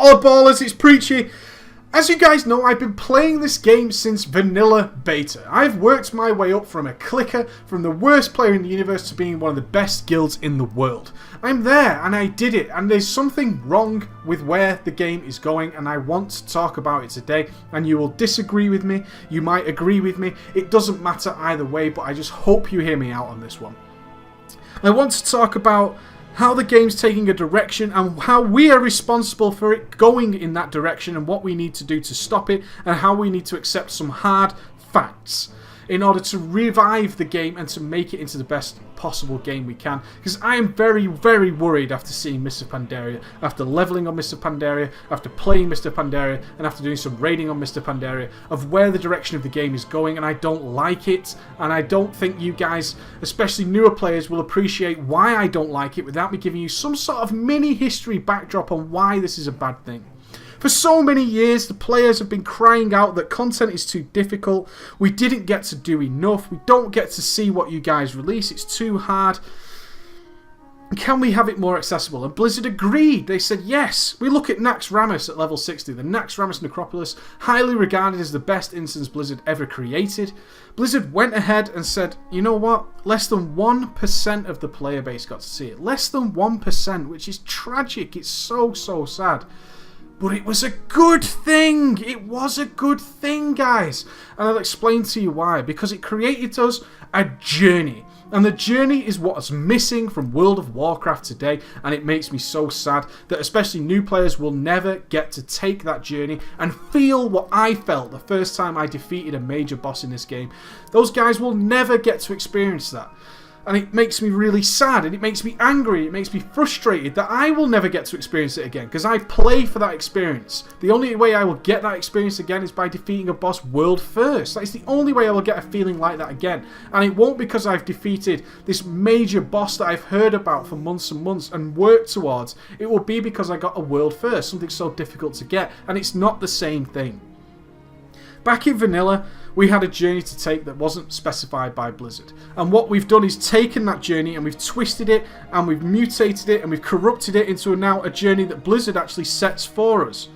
Hola ballers, it's Preachy. As you guys know, I've been playing this game since vanilla beta. I've worked my way up from a clicker, from the worst player in the universe to being one of the best guilds in the world. I'm there and I did it, and there's something wrong with where the game is going, and I want to talk about it today. And you will disagree with me, you might agree with me, it doesn't matter either way, but I just hope you hear me out on this one. I want to talk about how the game's taking a direction and how we are responsible for it going in that direction and what we need to do to stop it, and how we need to accept some hard facts in order to revive the game and to make it into the best possible game we can. Because I am very, very worried after seeing Mr. Pandaria, after leveling on Mr. Pandaria, after playing Mr. Pandaria, and after doing some raiding on Mr. Pandaria, of where the direction of the game is going, and I don't like it, and I don't think you guys, especially newer players, will appreciate why I don't like it without me giving you some sort of mini history backdrop on why this is a bad thing. For so many years, the players have been crying out that content is too difficult, we didn't get to do enough, we don't get to see what you guys release, it's too hard. Can we have it more accessible? And Blizzard agreed. They said yes. We look at Naxxramas at level 60, the Naxxramas Necropolis, highly regarded as the best instance Blizzard ever created. Blizzard went ahead and said, you know what? Less than 1% of the player base got to see it. Less than 1%, which is tragic. It's so, so sad. But it was a good thing. It was a good thing, guys. And I'll explain to you why. Because it created us a journey. And the journey is what's missing from World of Warcraft today. And it makes me so sad that especially new players will never get to take that journey and feel what I felt the first time I defeated a major boss in this game. Those guys will never get to experience that. And it makes me really sad, and it makes me angry, it makes me frustrated that I will never get to experience it again, because I play for that experience. The only way I will get that experience again is by defeating a boss world first. That is the only way I will get a feeling like that again. And it won't because I've defeated this major boss that I've heard about for months and months and worked towards. It will be because I got a world first, something so difficult to get, and it's not the same thing. Back in vanilla, we had a journey to take that wasn't specified by Blizzard. And what we've done is taken that journey and we've twisted it and we've mutated it and we've corrupted it into now a journey that Blizzard actually sets for us.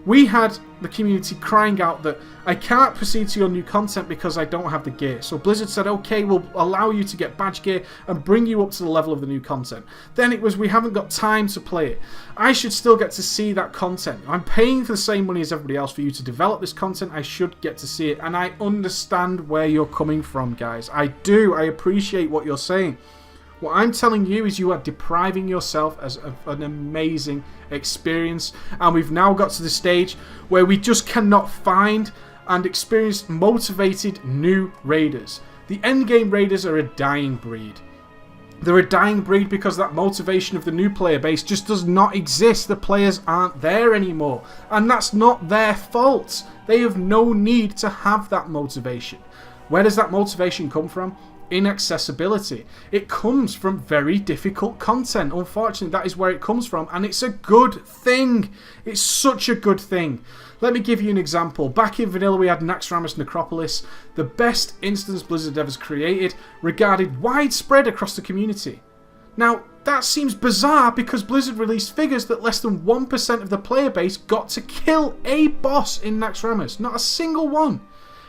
We had the community crying out that I can't proceed to your new content because I don't have the gear. So Blizzard said, okay, we'll allow you to get badge gear and bring you up to the level of the new content. Then it was, we haven't got time to play it. I should still get to see that content. I'm paying for the same money as everybody else for you to develop this content. I should get to see it. And I understand where you're coming from, guys. I do. I appreciate what you're saying. What I'm telling you is you are depriving yourself of an amazing experience, and we've now got to the stage where we just cannot find and experience motivated new raiders. The endgame raiders are a dying breed. They're a dying breed because that motivation of the new player base just does not exist. The players aren't there anymore, and that's not their fault. They have no need to have that motivation. Where does that motivation come from? Inaccessibility. It comes from very difficult content. Unfortunately, that is where it comes from, and it's a good thing. It's such a good thing. Let me give you an example. Back in vanilla, we had Naxxramas Necropolis, the best instance Blizzard ever created, regarded widespread across the community. Now, that seems bizarre because Blizzard released figures that less than 1% of the player base got to kill a boss in Naxxramas. Not a single one.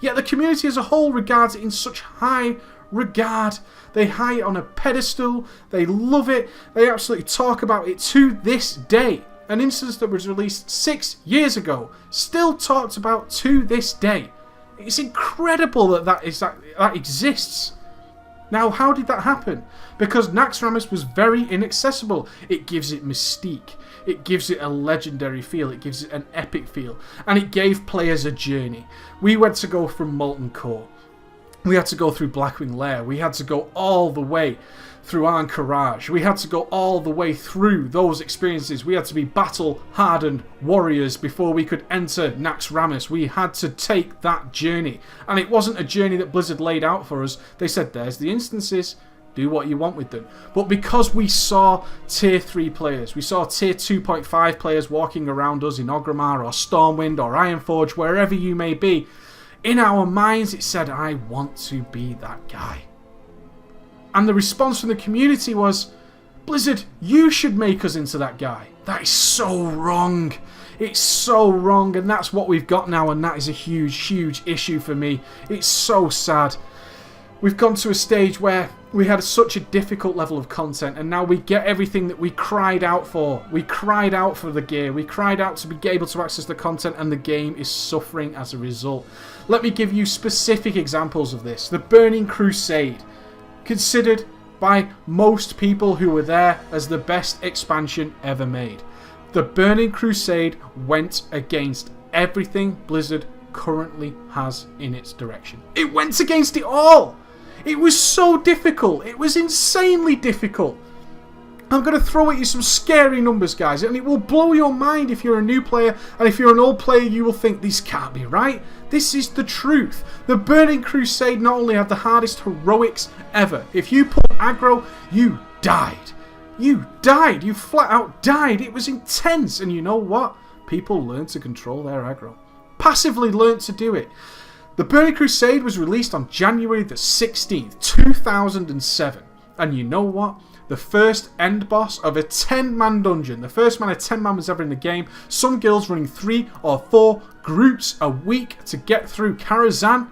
Yet the community as a whole regards it in such high regard. They high it on a pedestal. They love it. They absolutely talk about it to this day. An instance that was released 6 years ago, still talked about to this day. It's incredible that exists. Now, how did that happen? Because Naxxramas was very inaccessible. It gives it mystique. It gives it a legendary feel. It gives it an epic feel. And it gave players a journey. We went to go from Molten Core. We had to go through Blackwing Lair. We had to go all the way through Ahn'Qiraj. We had to go all the way through those experiences. We had to be battle-hardened warriors before we could enter Naxxramas. We had to take that journey. And it wasn't a journey that Blizzard laid out for us. They said, there's the instances. Do what you want with them. But because we saw tier 3 players, we saw tier 2.5 players walking around us in Orgrimmar or Stormwind or Ironforge, wherever you may be, in our minds it said, I want to be that guy. And the response from the community was, Blizzard, you should make us into that guy. That is so wrong. It's so wrong, and that's what we've got now, and that is a huge, huge issue for me. It's so sad. We've gone to a stage where we had such a difficult level of content, and now we get everything that we cried out for. We cried out for the gear. We cried out to be able to access the content, and the game is suffering as a result. Let me give you specific examples of this. The Burning Crusade, considered by most people who were there as the best expansion ever made. The Burning Crusade went against everything Blizzard currently has in its direction. It went against it all! It was so difficult. It was insanely difficult. I'm going to throw at you some scary numbers, guys, and it will blow your mind if you're a new player, and if you're an old player, you will think, this can't be right. This is the truth. The Burning Crusade not only had the hardest heroics ever. If you pulled aggro, you died. You died. You flat out died. It was intense, and you know what? People learned to control their aggro. Passively learned to do it. The Burning Crusade was released on January the 16th, 2007. And you know what? The first end boss of a 10-man dungeon. The first man of 10 man was ever in the game. Some guilds running 3 or 4 groups a week to get through Karazhan.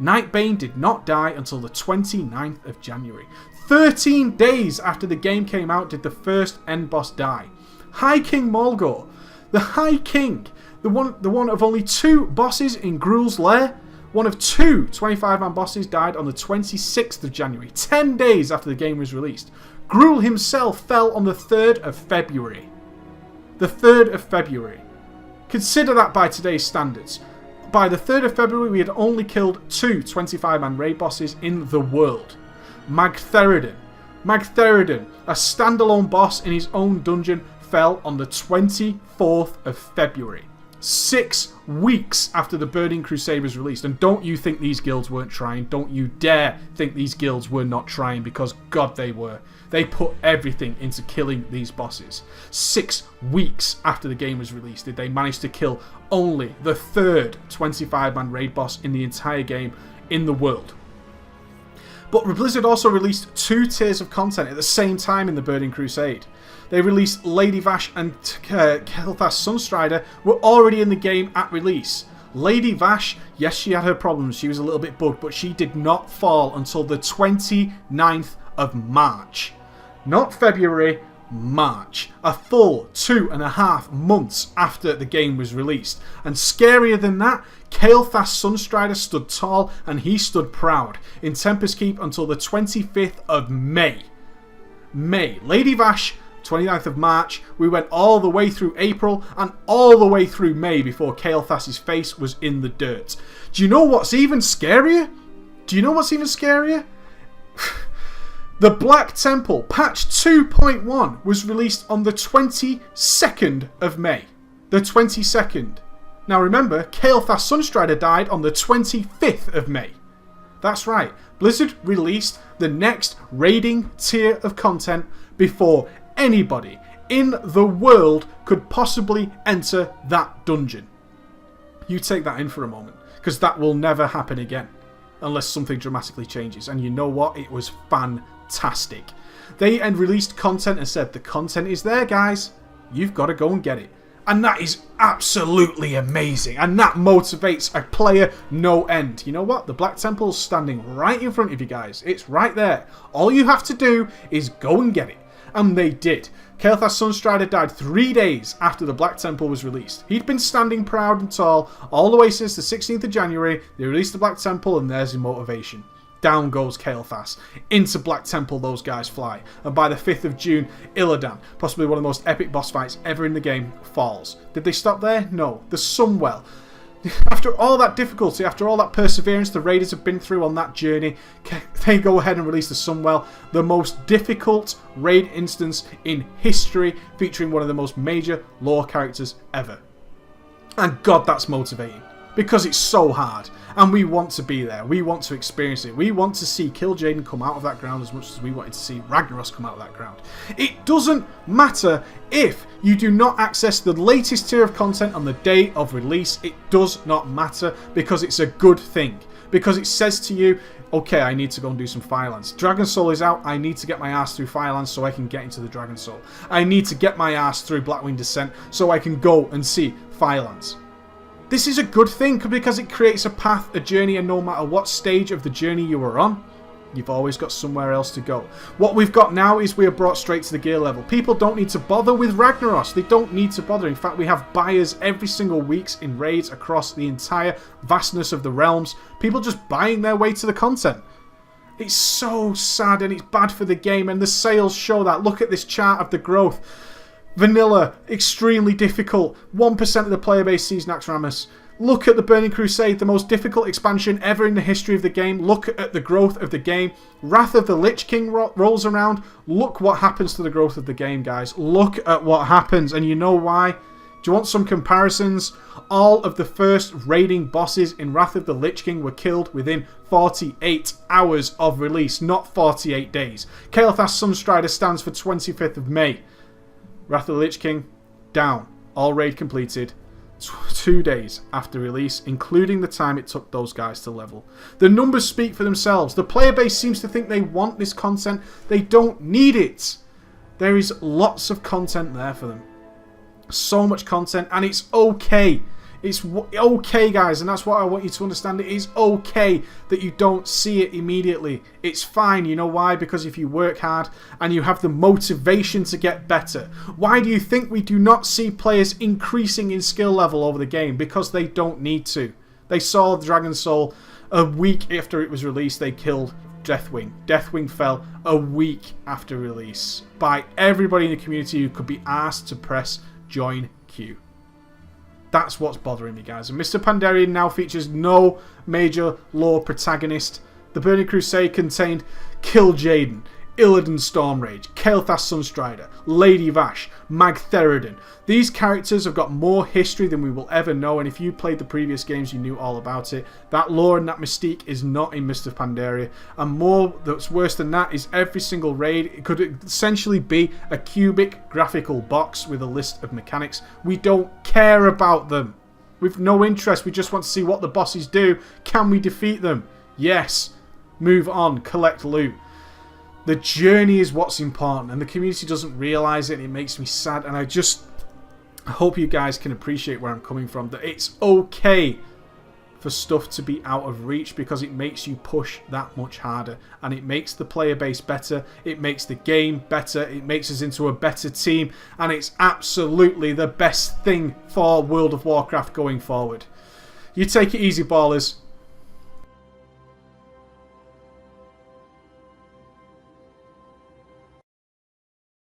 Nightbane did not die until the 29th of January. 13 days after the game came out did the first end boss die. High King Mulgore. The High King. The one of only 2 bosses in Gruul's Lair. One of 2 25-man bosses died on the 26th of January, 10 days after the game was released. Gruul himself fell on the 3rd of February. The 3rd of February. Consider that by today's standards. By the 3rd of February, we had only killed 2 25-man raid bosses in the world. Magtheridon. Magtheridon, a standalone boss in his own dungeon, fell on the 24th of February. 6 weeks after the Burning Crusade was released. And don't you think these guilds weren't trying. Don't you dare think these guilds were not trying, because God, they were. They put everything into killing these bosses. 6 weeks after the game was released did they manage to kill only the 3rd 25-man raid boss in the entire game in the world. But Blizzard also released 2 tiers of content at the same time in the Burning Crusade. They released Lady Vash and Kael'thas Sunstrider were already in the game at release. Lady Vash, yes, she had her problems. She was a little bit bugged, but she did not fall until the 29th of March. Not February, March. A full 2.5 months after the game was released. And scarier than that, Kael'thas Sunstrider stood tall and he stood proud in Tempest Keep until the 25th of May. Lady Vash, 29th of March, we went all the way through April and all the way through May before Kael'thas's face was in the dirt. Do you know what's even scarier? The Black Temple patch 2.1 was released on the 22nd of May. The 22nd. Now remember, Kael'thas Sunstrider died on the 25th of May. That's right. Blizzard released the next raiding tier of content before anybody in the world could possibly enter that dungeon. You take that in for a moment, because that will never happen again unless something dramatically changes. And you know what? It was fantastic. They released content and said, the content is there, guys. You've got to go and get it. And that is absolutely amazing. And that motivates a player no end. You know what? The Black Temple's standing right in front of you guys. It's right there. All you have to do is go and get it. And they did. Kael'thas Sunstrider died 3 days after the Black Temple was released. He'd been standing proud and tall all the way since the 16th of January. They released the Black Temple and there's your motivation. Down goes Kael'thas. Into Black Temple those guys fly. And by the 5th of June, Illidan, possibly one of the most epic boss fights ever in the game, falls. Did they stop there? No. The Sunwell. After all that difficulty, after all that perseverance the Raiders have been through on that journey, they go ahead and release the Sunwell, the most difficult raid instance in history, featuring one of the most major lore characters ever. And God, that's motivating. Because it's so hard. And we want to be there. We want to experience it. We want to see Kil'jaeden come out of that ground as much as we wanted to see Ragnaros come out of that ground. It doesn't matter if you do not access the latest tier of content on the day of release. It does not matter, because it's a good thing. because it says to you, okay, I need to go and do some Firelands. Dragon Soul is out, I need to get my ass through Firelands so I can get into the Dragon Soul. I need to get my ass through Blackwing Descent so I can go and see Firelands. This is a good thing because it creates a path, a journey, and no matter what stage of the journey you are on, you've always got somewhere else to go. What we've got now is we are brought straight to the gear level. People don't need to bother with Ragnaros. They don't need to bother. In fact, we have buyers every single week in raids across the entire vastness of the realms. People just buying their way to the content. It's so sad and it's bad for the game, and the sales show that. Look at this chart of the growth. Vanilla, extremely difficult. 1% of the player base sees Naxxramas. Look at the Burning Crusade, the most difficult expansion ever in the history of the game. Look at the growth of the game. Wrath of the Lich King rolls around. Look what happens to the growth of the game, guys. Look at what happens, and you know why? Do you want some comparisons? All of the first raiding bosses in Wrath of the Lich King were killed within 48 hours of release, not 48 days. Kael'thas Sunstrider stands for 25th of May. Wrath of the Lich King, down. All raid completed. 2 days after release, including the time it took those guys to level. The numbers speak for themselves. The player base seems to think they want this content. They don't need it. There is lots of content there for them. So much content, and it's okay. It's okay, guys, and that's what I want you to understand. It is okay that you don't see it immediately. It's fine. You know why? Because if you work hard and you have the motivation to get better. Why do you think we do not see players increasing in skill level over the game? Because they don't need to. They saw Dragon Soul a week after it was released. They killed Deathwing. Deathwing fell a week after release by everybody in the community who could be asked to press join queue. That's what's bothering me, guys. And Mr. Pandaria now features no major lore protagonist. The Burning Crusade contained Kil'jaeden, Illidan Stormrage, Kael'thas Sunstrider, Lady Vash, Mag Theoden. These characters have got more history than we will ever know, and if you played the previous games, you knew all about it. That lore and that mystique is not in Mr. Pandaria. And more that's worse than that is every single raid, it could essentially be a cubic graphical box with a list of mechanics. We don't care about them. We've no interest. We just want to see what the bosses do. Can we defeat them? Yes. Move on. Collect loot. The journey is what's important, and the community doesn't realise it, and it makes me sad. And I hope you guys can appreciate where I'm coming from, that it's okay for stuff to be out of reach, because it makes you push that much harder, and it makes the player base better, it makes the game better, it makes us into a better team, and it's absolutely the best thing for World of Warcraft going forward. You take it easy, ballers.